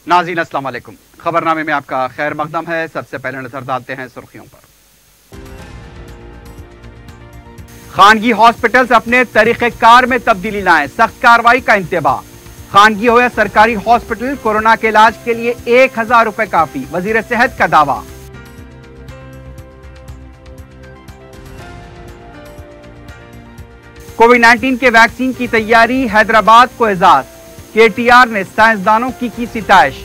नाज़रीन अस्सलाम वालेकुम। खबरनामे में आपका खैर मकदम है। सबसे पहले नजर डालते हैं सुर्खियों पर। खानगी हॉस्पिटल्स अपने तरीक़ेकार में तब्दीली लाएं, सख्त कार्रवाई का इंतबाह। खानगी हो या सरकारी हॉस्पिटल, कोरोना के इलाज के लिए 1000 रुपए काफी, वजीर सेहत का दावा। कोविड-19 के वैक्सीन की तैयारी, हैदराबाद को एजाज। केटीआर ने साइंसदानों की सिताइश।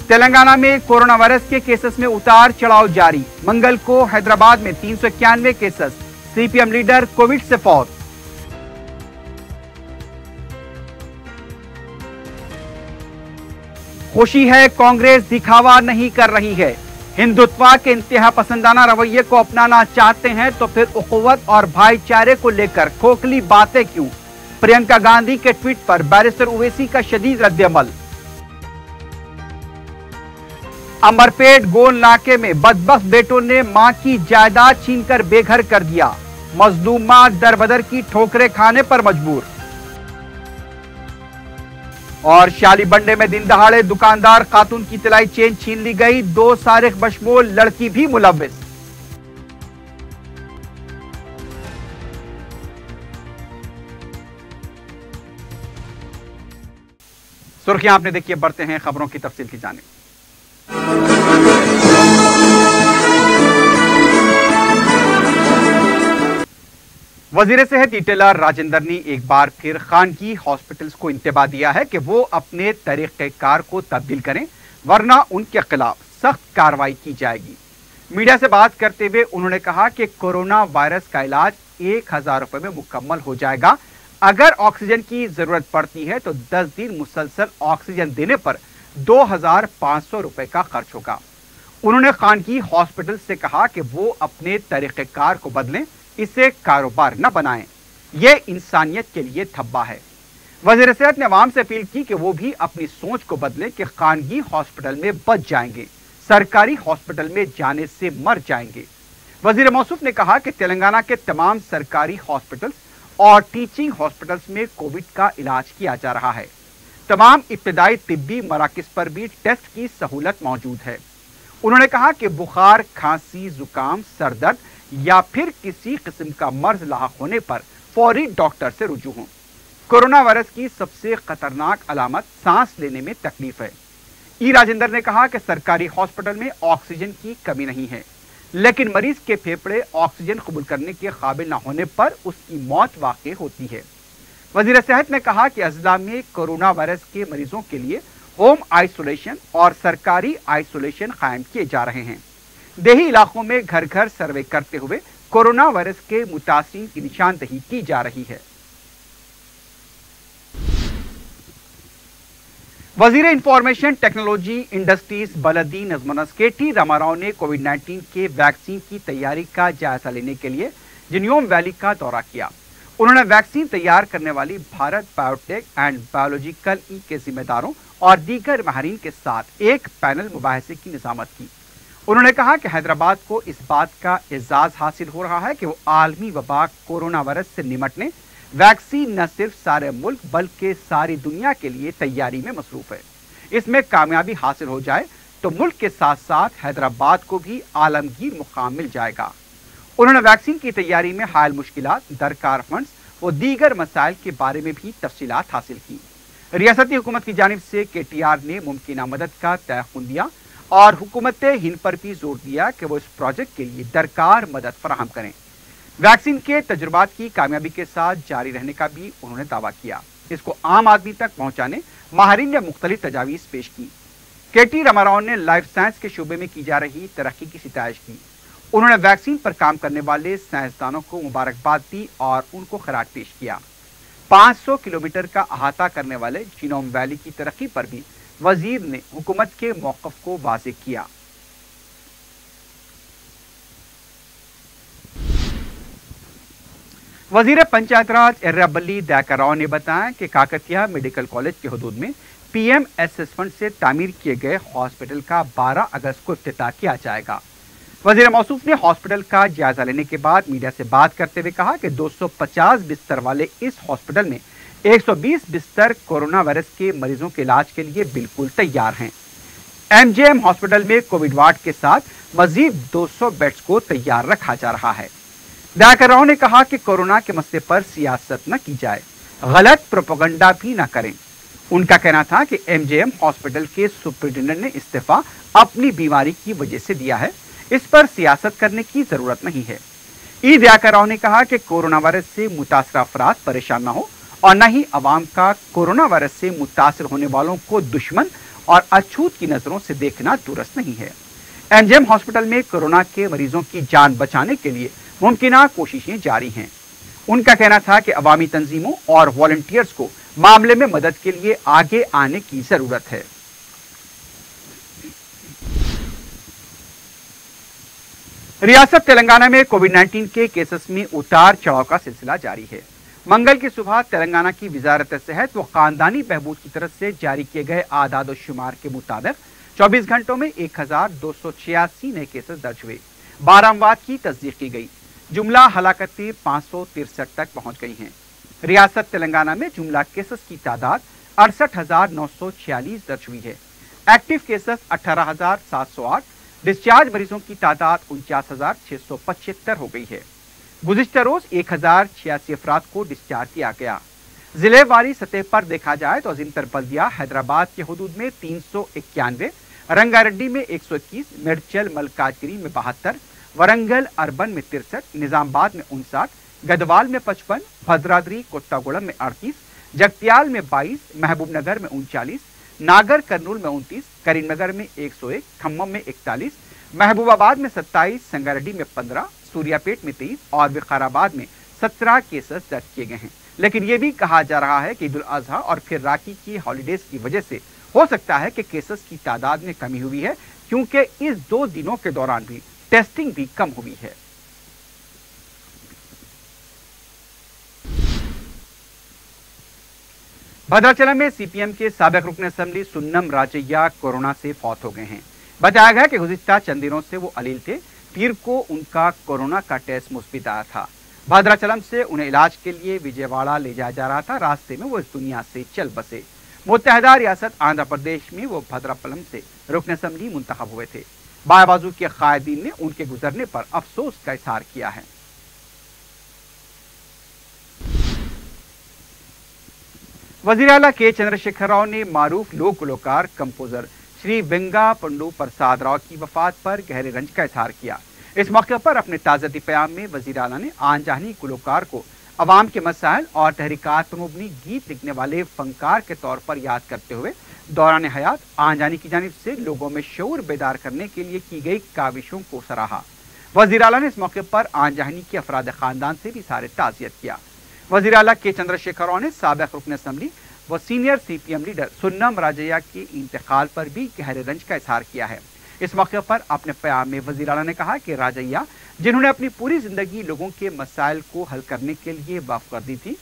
तेलंगाना में कोरोना वायरस के केसेस में उतार चढ़ाव जारी। मंगल को हैदराबाद में 391 केसेस, सीपीएम लीडर कोविड से फौत। खुशी है, कांग्रेस दिखावा नहीं कर रही है। हिंदुत्व के इंतहा पसंदाना रवैये को अपनाना चाहते हैं तो फिर उखुवत और भाईचारे को लेकर खोखली बातें क्यों? प्रियंका गांधी के ट्वीट पर बैरिस्टर ओवैसी का शदीद रद्द-ए-अमल। अंबरपेट गोल नाके में बदबख्त बेटों ने मां की जायदाद छीनकर बेघर कर दिया। मजलूम मां दरबदर की ठोकरें खाने पर मजबूर। और शालीबंडे में दिन दहाड़े दुकानदार खातून की तिलाई चेन छीन ली गई। 2 सारिक बशमूल लड़की भी मुलव्विस। सुर्खियां आपने देखी, बढ़ते हैं खबरों की तफसील की जानिब। वजीर सेहत ईटेला राजेंद्र ने एक बार फिर खानगी हॉस्पिटल्स को इंतबाह दिया है कि वो अपने तरीक़ेकार को तब्दील करें, वरना उनके खिलाफ सख्त कार्रवाई की जाएगी। मीडिया से बात करते हुए उन्होंने कहा कि कोरोना वायरस का इलाज 1000 रुपए में मुकम्मल हो जाएगा। अगर ऑक्सीजन की जरूरत पड़ती है तो 10 दिन मुसलसल ऑक्सीजन देने पर 2500 रुपए का खर्च होगा। उन्होंने खानगी हॉस्पिटल से कहा कि वो अपने तरीक़ेकार को बदलें, इसे कारोबार न बनाएं। यह इंसानियत के लिए धब्बा है। वज़ीर सेहत ने आवाम से अपील की कि वो भी अपनी सोच को बदलें कि खानगी हॉस्पिटल में बच जाएंगे, सरकारी हॉस्पिटल में जाने से मर जाएंगे। वज़ीर मौसूफ ने कहा कि तेलंगाना के तमाम सरकारी हॉस्पिटल्स और टीचिंग हॉस्पिटल्स में कोविड का इलाज किया जा रहा है। तमाम इब्तिदाई तिब्बी मराकिज पर भी टेस्ट की सहूलत मौजूद है। उन्होंने कहा कि बुखार, खांसी, जुकाम, सरदर्द या फिर किसी किस्म का मर्ज लाहक होने पर फौरी डॉक्टर से रुजू हों। कोरोना वायरस की सबसे खतरनाक अलामत सांस लेने में तकलीफ है। ई राजेंद्र ने कहा कि सरकारी हॉस्पिटल में ऑक्सीजन की कमी नहीं है, लेकिन मरीज के फेफड़े ऑक्सीजन कबूल करने के काबिल न होने पर उसकी मौत वाक़ई होती है। वज़ीर सेहत ने कहा कि अजला में कोरोना वायरस के मरीजों के लिए होम आइसोलेशन और सरकारी आइसोलेशन कायम किए जा रहे हैं। देही इलाकों में घर घर सर्वे करते हुए कोरोना वायरस के मुतासिरीन की निशानदही की जा रही है। वजीर इंफॉर्मेशन टेक्नोलॉजी इंडस्ट्रीज बलदी नजमनस केटी रामाराव ने कोविड-19 के वैक्सीन की तैयारी का जायजा लेने के लिए जिनियोम वैली का दौरा किया। उन्होंने वैक्सीन तैयार करने वाली भारत बायोटेक एंड बायोलॉजिकल ई के जिम्मेदारों और दीगर माहिरीन के साथ एक पैनल मुबाहिसे की निजामत की। उन्होंने कहा कि हैदराबाद को इस बात का एजाज हासिल हो रहा है कि वो आलमी वबा कोरोना वायरस से निमटने वैक्सीन न सिर्फ सारे मुल्क बल्कि सारी दुनिया के लिए तैयारी में मसरूफ है। इसमें कामयाबी हासिल हो जाए तो मुल्क के साथ साथ हैदराबाद को भी आलमगीर मुकाम मिल जाएगा। उन्होंने वैक्सीन की तैयारी में हायल मुश्किलात, दरकार फंड्स और दीगर मसाइल के बारे में भी तफसीलात हासिल की। रियासती हुकूमत की जानिब से केटीआर ने मुमकिन मदद का तयख्खुन दिया और हुकूमत हिंद पर भी जोर दिया कि वो इस प्रोजेक्ट के लिए दरकार मदद फराहम करें। वैक्सीन के तजुर्बात की कामयाबी के साथ जारी रहने का भी उन्होंने दावा किया। इसको आम आदमी तक पहुंचाने माहिरीन ने मुख्तलिफ तजावीज़ पेश की। केटी रामाराव ने लाइफ साइंस के शोबे में की जा रही तरक्की की सिताइश की। उन्होंने वैक्सीन पर काम करने वाले साइंसदानों को मुबारकबाद दी और उनको खराज पेश किया। 500 किलोमीटर का अहाता करने वाले जिनोम वैली की तरक्की पर भी वजीर ने हुकूमत के मौक़िफ़ को वाज़ेह किया। वजीर पंचायत राज एर्राबल्ली दयाकराव ने बताया कि काकतिया मेडिकल कॉलेज के हदूद में PMSS फंड से तामीर किए गए हॉस्पिटल का 12 अगस्त को इफ्तिताह किया जाएगा। वजीर मौसूफ ने हॉस्पिटल का जायजा लेने के बाद मीडिया से बात करते हुए कहा कि 250 बिस्तर वाले इस हॉस्पिटल में 120 बिस्तर कोरोना वायरस के मरीजों के इलाज के लिए बिल्कुल तैयार हैं। एमजेएम हॉस्पिटल में कोविड वार्ड के साथ मजीद 200 बेड्स को तैयार रखा जा रहा है। दयाकर राव ने कहा कि कोरोना के मसले पर सियासत न की जाए, गलत प्रोपेगेंडा भी न करें। उनका कहना था कि एमजेएम हॉस्पिटल के सुपरिटेंडेंट ने इस्तीफा अपनी बीमारी की वजह से दिया है, इस पर सियासत करने की जरूरत नहीं है। दयाकर राव ने कहा कि कोरोना वायरस से मुतासर अफराद परेशान न हो और न ही अवाम का कोरोना वायरस से मुतासर होने वालों को दुश्मन और अछूत की नजरों से देखना दुरुस्त नहीं है। एमजेएम हॉस्पिटल में कोरोना के मरीजों की जान बचाने के लिए मुमकिन कोशिशें जारी हैं। उनका कहना था कि अवामी तंजीमों और वॉलंटियर्स को मामले में मदद के लिए आगे आने की जरूरत है। रियासत तेलंगाना में कोविड-19 के केसेस में उतार चढ़ाव का सिलसिला जारी है। मंगल की सुबह तेलंगाना की वजारत सेहत व खानदानी बहबूद की तरफ से जारी किए गए आदाद शुमार के मुताबिक 24 घंटों में 1286 नए केसेस दर्ज हुए। 12 अमवात की तस्दीक की गई। जुमला हलाकतें 563 तक पहुंच गई हैं। रियासत तेलंगाना में जुमला केसेस की तादाद 68,946 दर्ज हुई है। एक्टिव केसेस 18,708, डिस्चार्ज मरीजों की तादाद 49,675 हो गई है। गुज़िश्ता रोज 1,086 अफराद को डिस्चार्ज किया गया। जिले वारी सतह पर देखा जाए तो अजीम बल्दिया हैदराबाद के हुदूद में 391, रंगारेड्डी में 121, मेडचल मलकाजगिरी में 72, वरंगल अर्बन में 63, निजामाबाद में 59, गदवाल में 55, भद्राद्री कोत्तागुड़म में 38, जगतियाल में 22, महबूब नगर में 39, नागर कर्नूल में 29, करीमनगर में 101, खम्मम में 41, महबूबाबाद में 27, संगारेड्डी में 15, सूर्यापेट में 23 और विकाराबाद में 17 केसेस दर्ज किए गए हैं। लेकिन यह भी कहा जा रहा है कि ईद उल अजहा और फिर राखी की हॉलीडेज की वजह से हो सकता है कि केसेस की तादाद में कमी हुई है, क्योंकि इस 2 दिनों के दौरान भी टेस्टिंग भी कम हुई है। भद्राचलम में सीपीएम के साबिक रुकन असेंबली सुन्नम राजैया कोरोना से फौत हो गए हैं। बताया गया कि गुज़िश्ता चंद दिनों से वो अलील थे। पीर को उनका कोरोना का टेस्ट मुस्बित आया था। भद्राचलम से उन्हें इलाज के लिए विजयवाड़ा ले जाया जा रहा था। रास्ते में वो इस दुनिया से चल बसे। मुत्तहदा रियासत आंध्र प्रदेश में वो भद्राचलम से रुकन असेंबली मुंतखब हुए थे। बाएं बाजू के कायदीन ने उनके गुजरने पर अफसोस का इजहार किया है। वजीर आला के चंद्रशेखर राव ने मारूफ लोक गुलकार कंपोजर श्री वेंगा पंडू प्रसाद राव की वफात पर गहरे रंज का इजहार किया। इस मौके पर अपने ताज़ती प्याम में वजीर आला ने आनजानी गुलकार को अवाम के मसाइल और तहरीकात पर मुबनी गीत लिखने वाले फनकार के तौर पर याद करते हुए दौरान हयात आनजानी की जानिब से लोगों में शऊर बेदार करने के लिए की गई काविशों को सराहा। वजीर आला ने इस मौके पर आनजानी के अफराद खानदान से भी सारे ताज़ियत किया। वजीर आला के चंद्रशेखर राव ने साबिक रुकन असेंबली व senior CPM leader Sunnam Rajaiah के इंतकाल पर भी गहरे रंज का इजहार किया है। इस मौके पर अपने प्याम में वजीर आला ने कहा कि राजैया, जिन्होंने अपनी पूरी जिंदगी लोगों के मसाइल को हल करने के लिए वक्फ कर दी थी,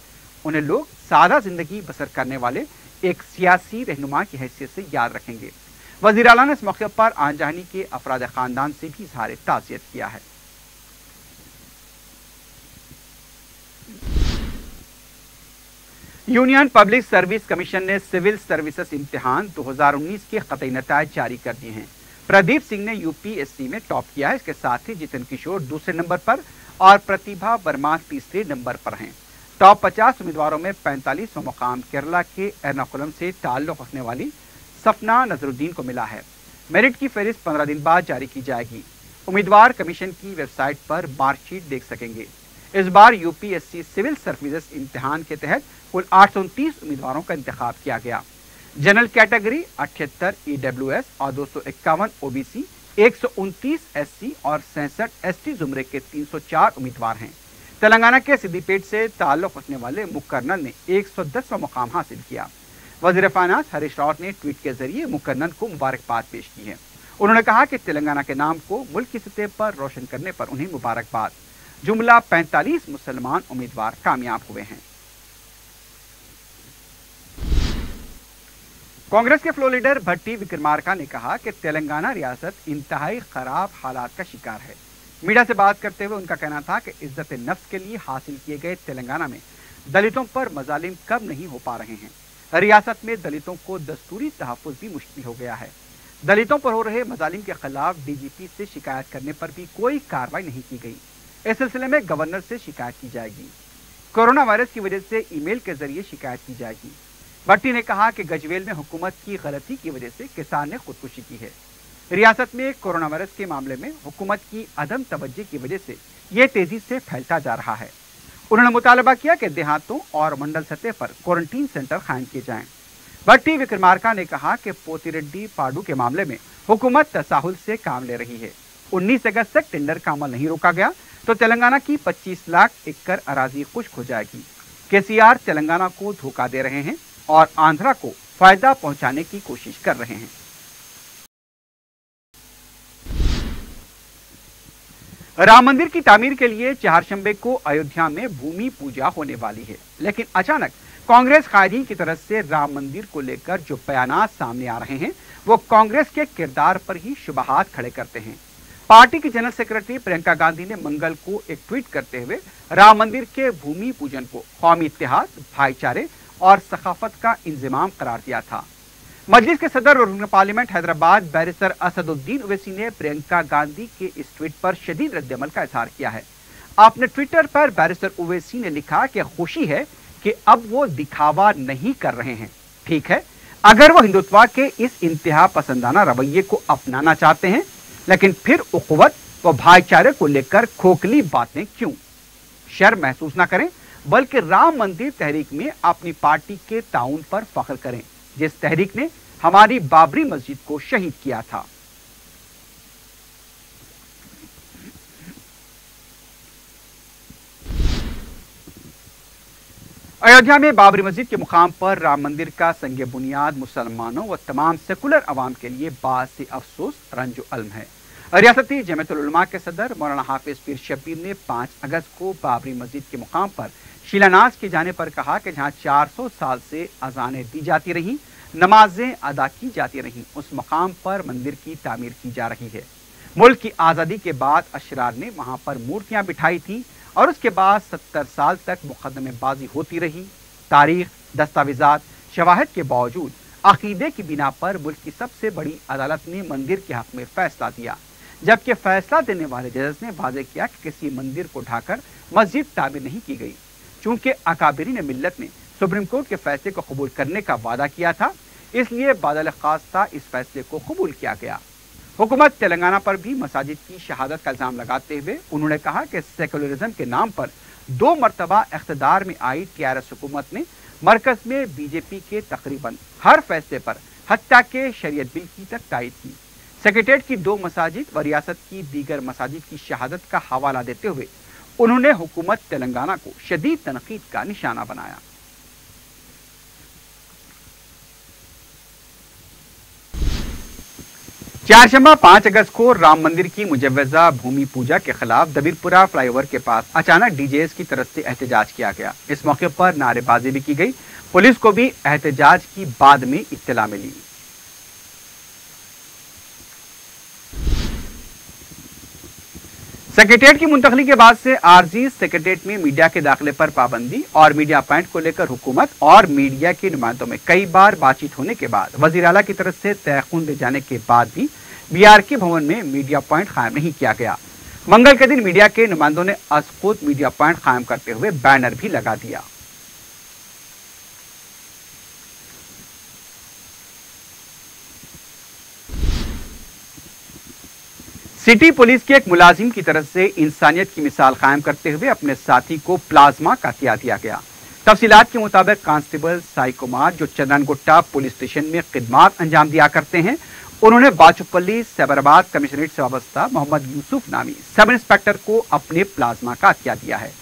उन्हें लोग सादा जिंदगी बसर करने वाले एक सियासी रहनुमा की हैसियत से याद रखेंगे। वजीर आला ने इस मौके पर आनजानी के अफराद खानदान से भी इजहार ताज़ियत किया है। यूनियन पब्लिक सर्विस कमीशन ने सिविल सर्विसेज इम्तिहान 2019 के क़तई नताइज जारी कर दिए हैं। प्रदीप सिंह ने यूपीएससी में टॉप किया है। इसके साथ ही जितिन किशोर दूसरे नंबर पर और प्रतिभा वर्मा तीसरे नंबर पर हैं। टॉप 50 उम्मीदवारों में 45वां मुकाम केरला के एर्नाकुलम से ताल्लुक़ रखने वाली सपना नजरुद्दीन को मिला है। मेरिट की फहरिस्त 15 दिन बाद जारी की जाएगी। उम्मीदवार कमीशन की वेबसाइट पर मार्कशीट देख सकेंगे। इस बार यूपीएससी सिविल सर्विसेज इम्तिहान के तहत कुल 829 उम्मीदवारों का इंतखाब किया गया। जनरल कैटेगरी 78 ईडब्ल्यूएस और 251 ओबीसी, 129 एससी और 67 एसटी जुमरे के 304 उम्मीदवार हैं। तेलंगाना के सिद्दीपेट से ताल्लुक़ रखने वाले मुकर्नल ने 110वां मुकाम हासिल किया। वज़ीर फाइनेंस हरीश रावत ने ट्वीट के जरिए मुकर्नल को मुबारकबाद पेश की है। उन्होंने कहा कि तेलंगाना के नाम को मुल्क की सतह पर रोशन करने पर उन्हें मुबारकबाद। जुमला 45 मुसलमान उम्मीदवार कामयाब हुए हैं। कांग्रेस के फ्लोर लीडर भट्टी विक्रमार्का ने कहा कि तेलंगाना रियासत इंतहाई खराब हालात का शिकार है। मीडिया से बात करते हुए उनका कहना था कि इज्जत नफ्स के लिए हासिल किए गए तेलंगाना में दलितों पर मजालिम कम नहीं हो पा रहे हैं। रियासत में दलितों को दस्तूरी तहफ़्फ़ुज़ भी मुश्किल हो गया है। दलितों पर हो रहे मजालिम के खिलाफ डीजीपी से शिकायत करने पर भी कोई कार्रवाई नहीं की गई। इस सिलसिले में गवर्नर से शिकायत की जाएगी। कोरोना वायरस की वजह से ईमेल के जरिए शिकायत की जाएगी। भट्टी ने कहा कि गजवेल में हुकूमत की गलती की वजह से किसान ने खुदकुशी की है। रियासत में कोरोना वायरस के मामले में हुकूमत की अदम तवज्जो की वजह से ये तेजी से फैलता जा रहा है। उन्होंने मुतालबा किया कि देहातों और मंडल सतह पर क्वारंटीन सेंटर कायम किए जाएं। भट्टी विक्रमार्का ने कहा कि पोतिरेड्डी पाडू के मामले में हुकूमत तसाहुल से काम ले रही है। 19 अगस्त तक टेंडर का अमल नहीं रोका गया तो तेलंगाना की 25 लाख एकड़ अराजी खुश्क हो जाएगी। केसीआर तेलंगाना को धोखा दे रहे हैं और आंध्रा को फायदा पहुंचाने की कोशिश कर रहे हैं। राम मंदिर की तामीर के लिए चारशंबे को अयोध्या में भूमि पूजा होने वाली है, लेकिन अचानक कांग्रेस कायदीन की तरफ से राम मंदिर को लेकर जो बयानात सामने आ रहे हैं वो कांग्रेस के किरदार पर ही शुबहात खड़े करते हैं। पार्टी की जनरल सेक्रेटरी प्रियंका गांधी ने मंगल को एक ट्वीट करते हुए राम मंदिर के भूमि पूजन को कौमी इत्तेहाद, भाईचारे और सखाफत का इंजमाम करार दिया था। मजलिस के सदर और रुकन पार्लियामेंट हैदराबाद बैरिस्टर असदुद्दीन ओवैसी ने प्रियंका गांधी के इस ट्वीट पर शदीद रद्दअमल का इजहार किया है। अपने ट्विटर पर बैरिस्टर ओवैसी ने लिखा कि खुशी है कि अब वो दिखावा नहीं कर रहे हैं। ठीक है, अगर वो हिंदुत्व के इस इंतहा पसंदाना रवैये को अपनाना चाहते हैं, लेकिन फिर उखवत व भाईचारे को लेकर खोखली बातें क्यों? शर्म महसूस ना करें, बल्कि राम मंदिर तहरीक में अपनी पार्टी के ताउन पर फख्र करें, जिस तहरीक ने हमारी बाबरी मस्जिद को शहीद किया था। अयोध्या में बाबरी मस्जिद के मुकाम पर राम मंदिर का संगे बुनियाद मुसलमानों व तमाम सेकुलर अवाम के लिए बात अफसोस रंज अलम है। रियासती जमीयतुल उलमा के सदर मौलाना हाफिज पीर शब्बीर ने 5 अगस्त को बाबरी मस्जिद के मुकाम पर शिलान्यास किए जाने पर कहा कि जहां 400 साल से अजानें दी जाती रहीं, नमाजें अदा की जाती रहीं, उस मकाम पर मंदिर की तामीर की जा रही है। मुल्क की आज़ादी के बाद अशरार ने वहां पर मूर्तियां बिठाई थी और उसके बाद 70 साल तक मुकदमेबाजी होती रही। तारीख, दस्तावेजात, शवाहिद के बावजूद अकीदे की बिना पर मुल्क की सबसे बड़ी अदालत ने मंदिर के हक में फैसला दिया, जबकि फैसला देने वाले जज ने वाज़ेह किया कि किसी मंदिर को ढाकर मस्जिद तामीर नहीं की गई। चूंकि अकाबिरीन मिल्लत ने सुप्रीम कोर्ट के फैसले को कबूल करने का वादा किया था, इसलिए बादल खास्ता इस फैसले को कबूल किया गया। हुकूमत तेलंगाना पर भी मसाजिद की शहादत का इल्जाम लगाते हुए उन्होंने कहा कि सेकुलरिज्म के नाम पर 2 मरतबा इख्तिदार में आई टीआरएस हुकूमत ने मरकज में बीजेपी के तकरीबन हर फैसले पर हत्या के शरीयत बिल की तक तायद की। सेक्रेटेरिएट की 2 मसाजिद व रियासत की दीगर मसाजिद की शहादत का हवाला देते हुए उन्होंने हुकूमत तेलंगाना को शदीद तनकीद का निशाना बनाया। चारशंबा 5 अगस्त को राम मंदिर की मुजव्वजा भूमि पूजा के खिलाफ दबीरपुरा फ्लाईओवर के पास अचानक डीजेएस की तरफ से एहतजाज किया गया। इस मौके पर नारेबाजी भी की गई। पुलिस को भी एहतजाज की बाद में इत्तला मिली। सेक्रेटेरिएट की मुंतकली के बाद से आरजी सेक्रेटेरिएट में मीडिया के दाखिले पर पाबंदी और मीडिया पॉइंट को लेकर हुकूमत और मीडिया के नुमाइंदों में कई बार बातचीत होने के बाद वजीर आला की तरफ से तयखुन दे जाने के बाद भी बीआरके भवन में मीडिया पॉइंट कायम नहीं किया गया। मंगल के दिन मीडिया के नुमाइंदों ने खुद मीडिया पॉइंट कायम करते हुए बैनर भी लगा दिया। सिटी पुलिस के एक मुलाजिम की तरफ से इंसानियत की मिसाल कायम करते हुए अपने साथी को प्लाज्मा का हथिया दिया गया। तफसीलात के मुताबिक कांस्टेबल साई कुमार, जो चंदनगुट्टा पुलिस स्टेशन में खिदमात अंजाम दिया करते हैं, उन्होंने बाचुपल्ली सैबराबाद कमिश्नरेट से वाबस्ता मोहम्मद यूसुफ नामी सब इंस्पेक्टर को अपने प्लाज्मा का हथिया दिया है।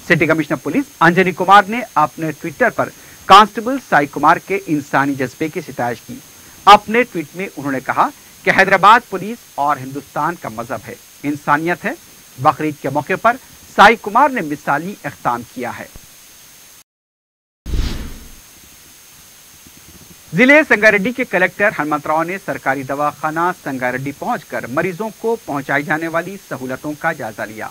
City commissioner police Anjani Kumar ने अपने ट्विटर पर कांस्टेबल साई कुमार के इंसानी जज्बे की सितारिश की। अपने ट्वीट में उन्होंने कहा कि हैदराबाद पुलिस और हिंदुस्तान का मजहब है, इंसानियत है। बकरीद के मौके पर साई कुमार ने मिसाली इख्ताम किया है। जिले संगारेड्डी के कलेक्टर हनुमंतराव ने सरकारी दवाखाना संगारेड्डी पहुंचकर मरीजों को पहुंचाई जाने वाली सहूलतों का जायजा लिया।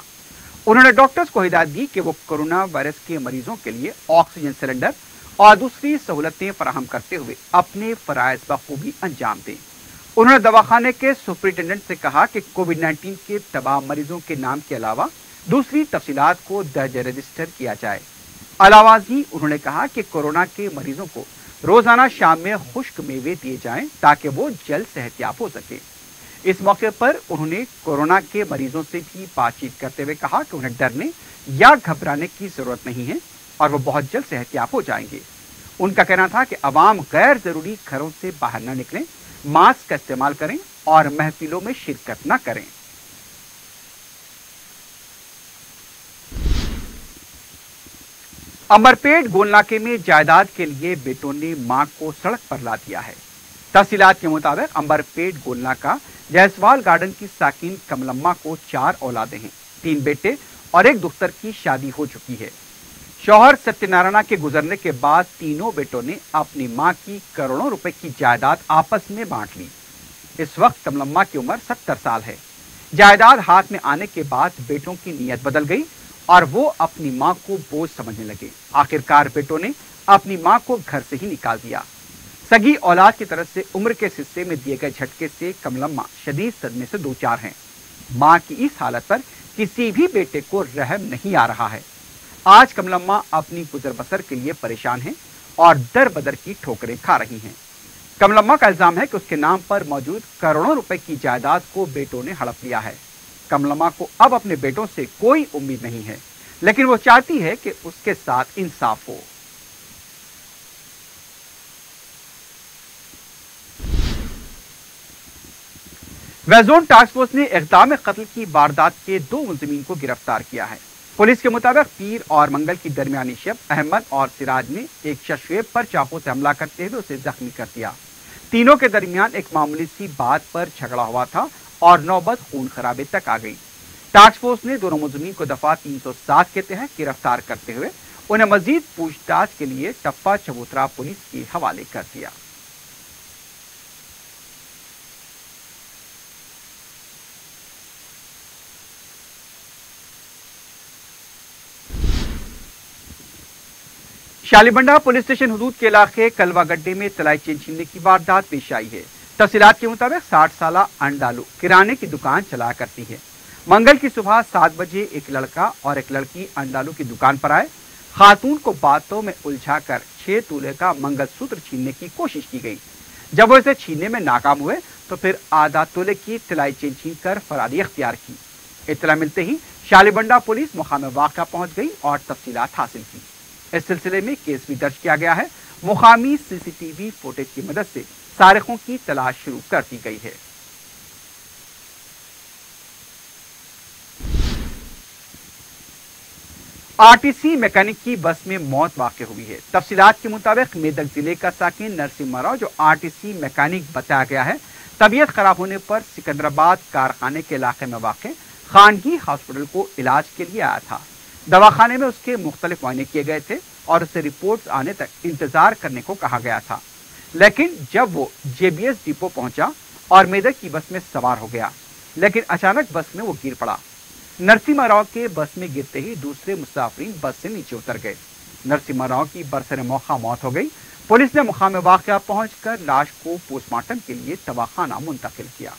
उन्होंने डॉक्टर्स को हिदायत दी कि वो कोरोना वायरस के मरीजों के लिए ऑक्सीजन सिलेंडर और दूसरी सहूलतें फराहम करते हुए अपने फराइज बखूबी अंजाम दें। उन्होंने दवाखाने के सुपरिटेंडेंट से कहा कि कोविड-19 के तमाम मरीजों के नाम के अलावा दूसरी तफसीलात को दर्ज रजिस्टर किया जाए। अलावाजी उन्होंने कहा कि कोरोना के मरीजों को रोजाना शाम में खुश्क मेवे दिए जाएं ताकि वो जल्द सेहतयाब हो सके। इस मौके पर उन्होंने कोरोना के मरीजों से भी बातचीत करते हुए कहा कि उन्हें डरने या घबराने की जरूरत नहीं है और वो बहुत जल्द सेहतयाब हो जाएंगे। उनका कहना था कि अवाम गैर जरूरी घरों से बाहर न निकलें, मास्क का इस्तेमाल करें और महफिलों में शिरकत न करें। अमरपेट गोलनाके में जायदाद के लिए बेटों ने मां को सड़क पर ला दिया है। तफसीलात के मुताबिक अमरपेट गोलनाका जायसवाल गार्डन की साकिन कमलम्मा को 4 औलादें हैं। 3 बेटे और 1 दुख्तर की शादी हो चुकी है। शौहर सत्यनारायण के गुजरने के बाद तीनों बेटों ने अपनी मां की करोड़ों रुपए की जायदाद आपस में बांट ली। इस वक्त कमलम्मा की उम्र 70 साल है। जायदाद हाथ में आने के बाद बेटों की नीयत बदल गई और वो अपनी मां को बोझ समझने लगे। आखिरकार बेटों ने अपनी मां को घर से ही निकाल दिया। सगी औलाद की तरफ से उम्र के हिस्से में दिए गए झटके से कमलम्मा शदीद सदमे से दो चार हैं। मां की इस हालत पर किसी भी बेटे को रहम नहीं आ रहा है। आज कमलम्मा अपनी गुजर बसर के लिए परेशान हैं और दर बदर की ठोकरें खा रही हैं। कमलम्मा का इल्जाम है कि उसके नाम पर मौजूद करोड़ों रुपए की जायदाद को बेटों ने हड़प लिया है। कमलम्मा को अब अपने बेटों से कोई उम्मीद नहीं है, लेकिन वो चाहती है कि उसके साथ इंसाफ हो। वेस्ट टास्क फोर्स ने इक़दाम कत्ल की वारदात के 2 मुलजिमीन को गिरफ्तार किया है। पुलिस के मुताबिक पीर और मंगल की दरमियानी शब अहमद और सिराज ने एक शख्स पर चाकू से हमला करते हुए उसे जख्मी कर दिया। तीनों के दरमियान एक मामूली सी बात पर झगड़ा हुआ था और नौबत खून खराबे तक आ गई। टास्क फोर्स ने दोनों मुलजिमीन को दफा 307 के तहत गिरफ्तार करते हुए उन्हें मजीद पूछताछ के लिए टप्पा चबूतरा पुलिस के हवाले कर दिया। शालीबंडा पुलिस स्टेशन हुदूद के इलाके कलवा गड्ढे में तलाई चेन छीनने की वारदात पेश आई है। तफसीलात के मुताबिक 60 साला अंडालू किराने की दुकान चलाया करती है। मंगल की सुबह 7 बजे एक लड़का और एक लड़की अंडालू की दुकान पर आए। खातून को बातों में उलझाकर 6 तोले का मंगलसूत्र छीनने की कोशिश की गई। जब वो इसे छीनने में नाकाम हुए तो फिर आधा तोले की तलाई चेन छीनकर फरारी अख्तियार की। इत्तला मिलते ही शालीबंडा पुलिस मुकाम वाक़या पहुंच गई और तफसीलात हासिल की। इस सिलसिले में केस भी दर्ज किया गया है। मुकामी सीसीटीवी फुटेज की मदद से सारिकों की तलाश शुरू कर दी गई है। आरटीसी मैकेनिक की बस में मौत वाक़ हुई है। तफसीलात के मुताबिक मेदक जिले का साकिन नरसिम्हा राव, जो आरटीसी मैकेनिक बताया गया है, तबीयत खराब होने पर सिकंदराबाद कारखाने के इलाके में वाक़ खानगी हॉस्पिटल को इलाज के लिए आया था। दवाखाने में उसके मुख्तलिफ मुआयने किए गए थे और उसे रिपोर्ट्स आने तक इंतजार करने को कहा गया था, लेकिन जब वो जेबीएस डिपो पहुंचा और मेदक की बस में सवार हो गया, लेकिन अचानक बस में वो गिर पड़ा। नरसिम्हा राव के बस में गिरते ही दूसरे मुसाफिरीन बस से नीचे उतर गए। नरसिम्हा राव की बरसर मौका मौत हो गई। पुलिस ने मुकाम वाक़या पहुंचकर लाश को पोस्टमार्टम के लिए तबाखाना मुंतकिल किया।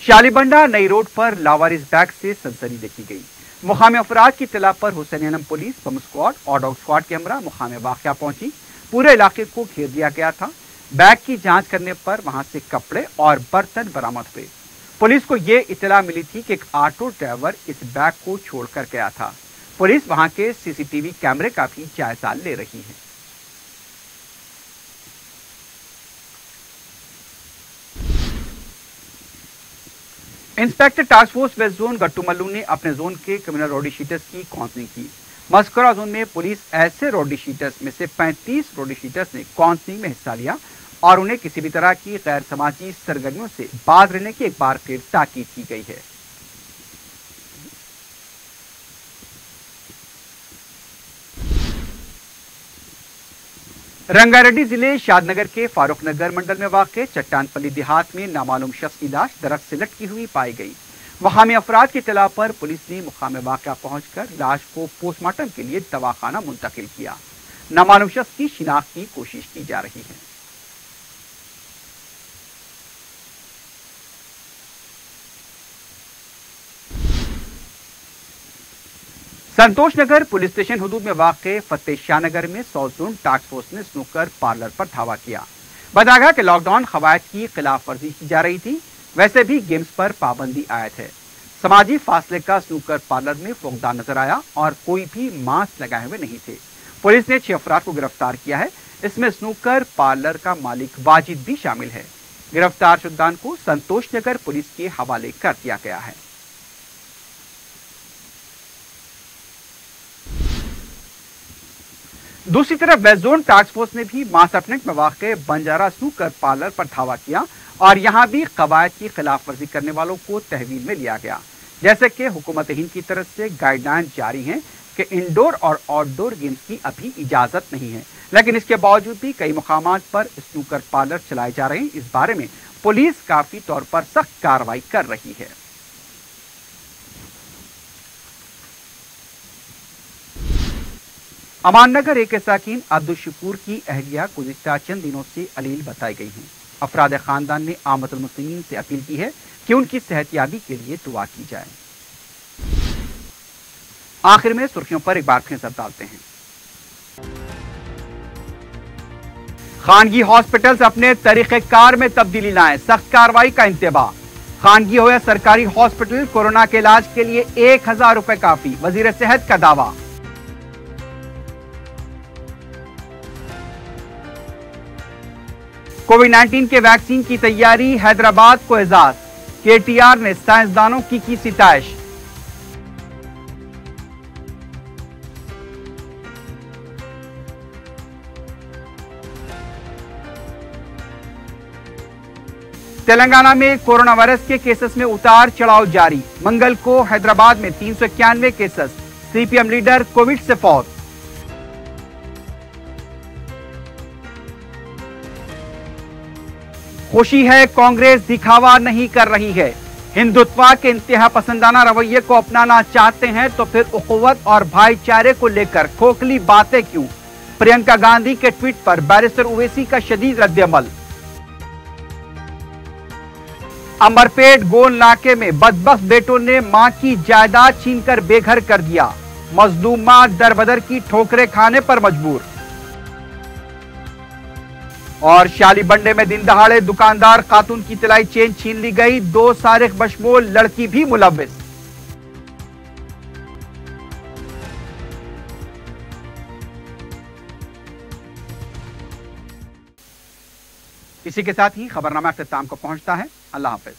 शालीबंडा नई रोड पर लावारिस बैग से सनसनी देखी गई। मुकामी अफराद की इत्तला पर हुसैनियन पुलिस, बम स्क्वाड और डॉग स्क्वाड के हमरा मुकाम वाक़या पहुंची। पूरे इलाके को घेर दिया गया था। बैग की जांच करने पर वहां से कपड़े और बर्तन बरामद हुए। पुलिस को यह इत्तला मिली थी कि एक ऑटो ड्राइवर इस बैग को छोड़कर गया था। पुलिस वहां के सीसीटीवी कैमरे का भी जायजा ले रही है। Inspector task force west zone Gattumallu ने अपने जोन के क्रिमिनल रॉडी शीटर्स की काउंसलिंग की। मस्कुरा जोन में पुलिस ऐसे रॉडी शीटर्स में से 35 रॉडी शीटर्स ने काउंसलिंग में हिस्सा लिया और उन्हें किसी भी तरह की गैर समाजी सरगर्मियों से बाज रहने की एक बार फिर ताकीद की गई है। रंगारेड्डी जिले शादनगर के फारूक नगर मंडल में वाक़ चट्टानपल्ली देहात में नामालूम शख्स की लाश दरख्त से लटकी हुई पाई गई। वहामी अफराद की इत्तला पर पुलिस ने मुकाम वाक़या पहुंचकर लाश को पोस्टमार्टम के लिए दवाखाना मुंतकिल किया। नामालूम शख्स की शिनाख्त की कोशिश की जा रही है। संतोष नगर पुलिस स्टेशन हुदूद में वाक़े फतेह शाह नगर में साउथ जोन टास्क फोर्स ने स्नूकर पार्लर पर धावा किया। बताया गया कि लॉकडाउन कवायद की खिलाफ वर्जी की जा रही थी, वैसे भी गेम्स पर पाबंदी आयत है। समाजी फासले का स्नूकर पार्लर में फुकदान नजर आया और कोई भी मास्क लगाए हुए नहीं थे। पुलिस ने 6 अफराद को गिरफ्तार किया है। इसमें स्नूकर पार्लर का मालिक वाजिद भी शामिल है। गिरफ्तार शुद्दान को संतोष नगर पुलिस के हवाले कर दिया गया है। दूसरी तरफ वेस्ट जोन टास्क फोर्स ने भी मासापनेट में वाक़े बंजारा स्नूकर पार्लर पर धावा किया और यहां भी कवायद की खिलाफ वर्जी करने वालों को तहवील में लिया गया। जैसे कि हुकूमत हिंद की तरफ से गाइडलाइन जारी हैं कि इंडोर और आउटडोर गेम्स की अभी इजाजत नहीं है, लेकिन इसके बावजूद भी कई मुकामात पर स्नूकर पार्लर चलाए जा रहे हैं। इस बारे में पुलिस काफी तौर पर सख्त कार्रवाई कर रही है। अमाननगर एक साकिन अब्दुल शकूर की अहलिया गुज़िश्ता चंद दिनों से अलील बताई गई हैं। अफराद खानदान ने आमतुल मुस्लिमीन से अपील की है कि उनकी सेहतयाबी के लिए दुआ की जाए। आखिर में सुर्खियों पर एक बार फिर नजर डालते हैं। खानगी हॉस्पिटल्स अपने तरीक़ेकार में तब्दीली लाएं, सख्त कार्रवाई का इंतबाह। खानगी हो या सरकारी हॉस्पिटल, कोरोना के इलाज के लिए 1000 रुपए काफी, वजीर सेहत का दावा। कोविड-19 के वैक्सीन की तैयारी, हैदराबाद को एजाज। केटीआर ने साइंसदानों की सिताइश। तेलंगाना में कोरोना वायरस के केसेस में उतार चढ़ाव जारी। मंगल को हैदराबाद में 391 केसेस, सीपीएम लीडर कोविड से फौत। खुशी है, कांग्रेस दिखावा नहीं कर रही है। हिंदुत्व के इंतहा पसंदाना रवैये को अपनाना चाहते हैं तो फिर उखुवत और भाईचारे को लेकर खोखली बातें क्यों? प्रियंका गांधी के ट्वीट पर बैरिस्टर ओवैसी का शदीद रद्द-ए-अमल। अंबरपेट गोल नाके में बदबख्त बेटों ने मां की जायदाद छीनकर बेघर कर दिया। मजलूम मां दरबदर की ठोकरें खाने पर मजबूर। और शाली बंडे में दिन दहाड़े दुकानदार खातून की तिलाई चेन छीन ली गई। 2 सारिक बशमूल लड़की भी मुलव्विस। इसी के साथ ही खबरनामा अख्ताम को पहुंचता है। अल्लाह हाफिज।